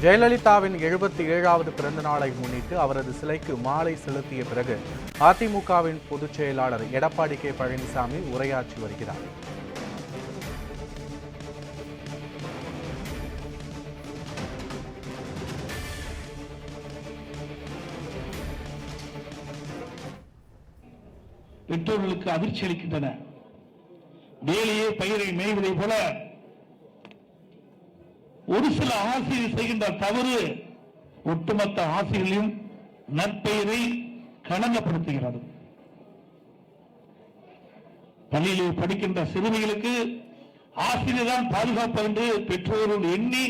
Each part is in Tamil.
ஜெயலலிதாவின் 77வது பிறந்த நாளை முன்னிட்டு அவரது சிலைக்கு மாலை செலுத்திய பிறகு அதிமுகவின் பொதுச் செயலாளர் எடப்பாடி கே பழனிசாமி உரையாற்றி வருகிறார். பெற்றோர்களுக்கு அதிர்ச்சி அளிக்கின்றன. வேலையே பயிரை மேய்வதை போல ஒரு சில ஆசிரியர் செய்கின்ற தவறு ஒட்டுமொத்த ஆசிரியர்களையும் நற்பெயரை களங்கப்படுத்துகிறது. பள்ளியிலே படிக்கின்ற சிறுமிகளுக்கு ஆசிரியர் தான் பாதுகாப்பு என்று பெற்றோர்கள் எண்ணி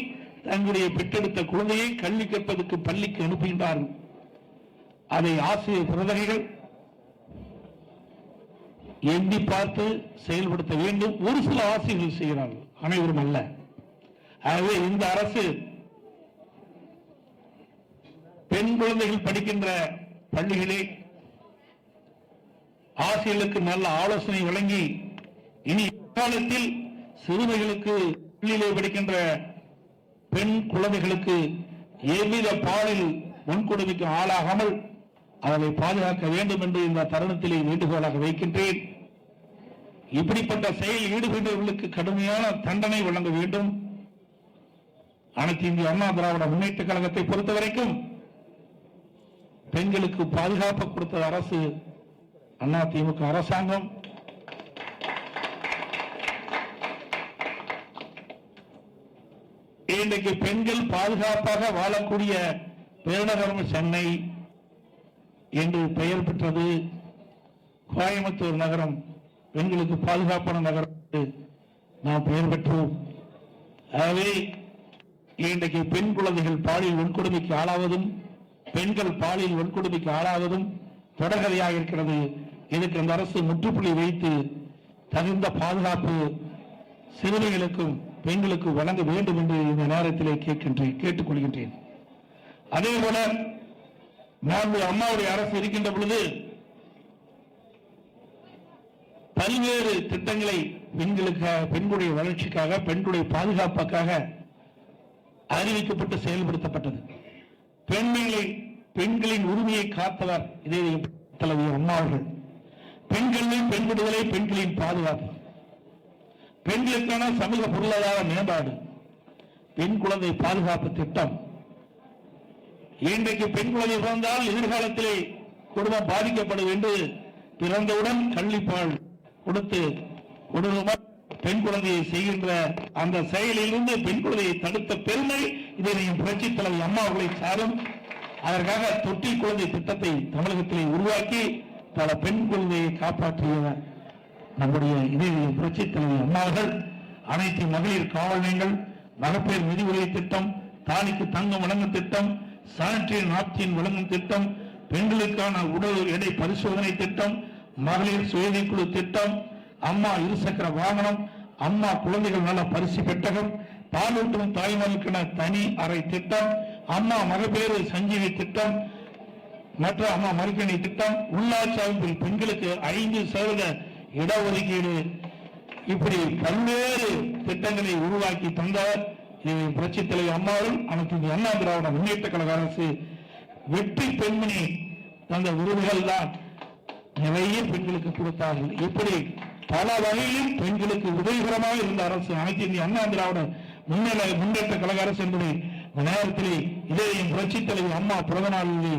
தங்களுடைய பெற்றெடுத்த குழந்தையை கல்வி கற்பதற்கு பள்ளிக்கு அனுப்புகின்றார்கள். அதை ஆசிரியர் பிரதகைகள் எண்ணி பார்த்து செயல்படுத்த வேண்டும். ஒரு சில ஆசிரியர்கள் செய்கிறார்கள், அனைவரும் அல்ல. ஆகவே இந்த அரசு பெண் குழந்தைகள் படிக்கின்ற பள்ளிகளே ஆசிரியர்களுக்கு நல்ல ஆலோசனை வழங்கி இனி காலத்தில் சிறுமிகளுக்கு பள்ளியிலே படிக்கின்ற பெண் குழந்தைகளுக்கு எவ்வித பாலியல் வன்கொடுமைக்கு ஆளாகாமல் அவரை பாதுகாக்க வேண்டும் என்று இந்த தருணத்திலே வேண்டுகோளாக வைக்கின்றேன். இப்படிப்பட்ட செயலில் ஈடுபடுபவர்களுக்கு கடுமையான தண்டனை வழங்க வேண்டும். அனைத்து இந்திய அண்ணா திராவிட முன்னேற்ற கழகத்தை பொறுத்தவரைக்கும் பெண்களுக்கு பாதுகாப்பு கொடுத்த அரசு அதிமுக அரசாங்கம். இன்றைக்கு பெண்கள் பாதுகாப்பாக வாழக்கூடிய பெருநகரம் சென்னை என்று பெயர் பெற்றது. கோயம்புத்தூர் நகரம் பெண்களுக்கு பாதுகாப்பான நகரம் நாம் பெயர் பெற்றோம். ஆகவே இன்றைக்கு பெண் குழந்தைகள் பாலியல் வன்கொடுமைக்கு ஆளாவதும் பெண்கள் பாலியல் வன்கொடுமைக்கு ஆளாவதும் தொடர்கதையாக இருக்கிறது. இதற்கு அந்த அரசு முற்றுப்புள்ளி வைத்து தகுந்த பாதுகாப்பு சிறுமிகளுக்கும் பெண்களுக்கும் வழங்க வேண்டும் என்று இந்த நேரத்திலே கேட்டுக்கொள்கின்றேன். அதே போல நான்கு அம்மாவுடைய அரசு இருக்கின்ற பொழுது பல்வேறு திட்டங்களை பெண்களுக்காக, பெண்களுடைய வளர்ச்சிக்காக, பெண்களுடைய பாதுகாப்புக்காக அறிவிக்கப்பட்டு செயல்படுத்தப்பட்டது. பெண்களின் உரிமையை காத்தவர் இதே தலைவி அம்மா அவர்கள். பெண்களின் பெண் விடுதலை, பெண்களின் பாதுகாப்பு, பெண்களுக்கான சமூக பொருளாதார மேம்பாடு, பெண் குழந்தை பாதுகாப்பு திட்டம். இன்றைக்கு பெண் குழந்தை பிறந்தால் எதிர்காலத்திலே குடும்பம் பாதிக்கப்படும் என்று பிறந்தவுடன் கள்ளிப்பால் கொடுத்து பெண் குழந்தையை செய்கின்ற அந்த செயலிலிருந்து பெண் குழந்தையை தடுத்த பெருமை இதனையும் புரட்சி தலைவி அம்மா அவர்களை சாரும். அதற்காக தொட்டில் குழந்தை திட்டத்தை தமிழகத்திலே உருவாக்கி பல பெண் குழந்தையை காப்பாற்றிய நம்முடைய இதனையும் புரட்சி தலைவி அம்மா அவர்கள் அனைத்து மகளிர் காவல் நிலையங்கள், மகப்பேறு நிதி உதவி திட்டம், தாலிக்கு தங்கம் வழங்கும் திட்டம், சானிட்டரி நாப்கின் வழங்கும் திட்டம், பெண்களுக்கான உடல் எடை பரிசோதனை திட்டம், மகளிர் சுயநிதி திட்டம், அம்மா இருசக்கர வாகனம், அம்மா குழந்தைகள் நல பரிசு பெட்டகம், பாலூட்டும் தாய்மார்களுக்கான தனி அறை திட்டம், அம்மா மகப்பேறு சஞ்சீவி திட்டம், மற்ற அம்மா மறுக்கணி திட்டம், உள்ளாட்சி அமைப்பில் பெண்களுக்கு 5% இடஒதுக்கீடு, இப்படி பல்வேறு திட்டங்களை உருவாக்கி தந்தவர் புரட்சி தலைவி அம்மாவும் அனைத்து இந்திய அண்ணா திராவிட முன்னேற்ற கழக அரசு. வெற்றி பெண்மணி தந்த விருதுகள் தான் நிறைய பெண்களுக்கு கொடுத்தார்கள். இப்படி பல வகையிலும் பெண்களுக்கு உதவிகரமாக இருந்த அரசு அனைத்து இந்திய அண்ணா திராவிட முன்னேற்ற கழக அரசு என்பதை நேரத்திலே இதையும் புரட்சி தலைவி அம்மா பிறந்த நாளிலே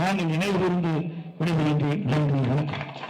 நாங்கள் நினைவு கூர்ந்து விடைபெறுகின்றேன். நன்றி, வணக்கம்.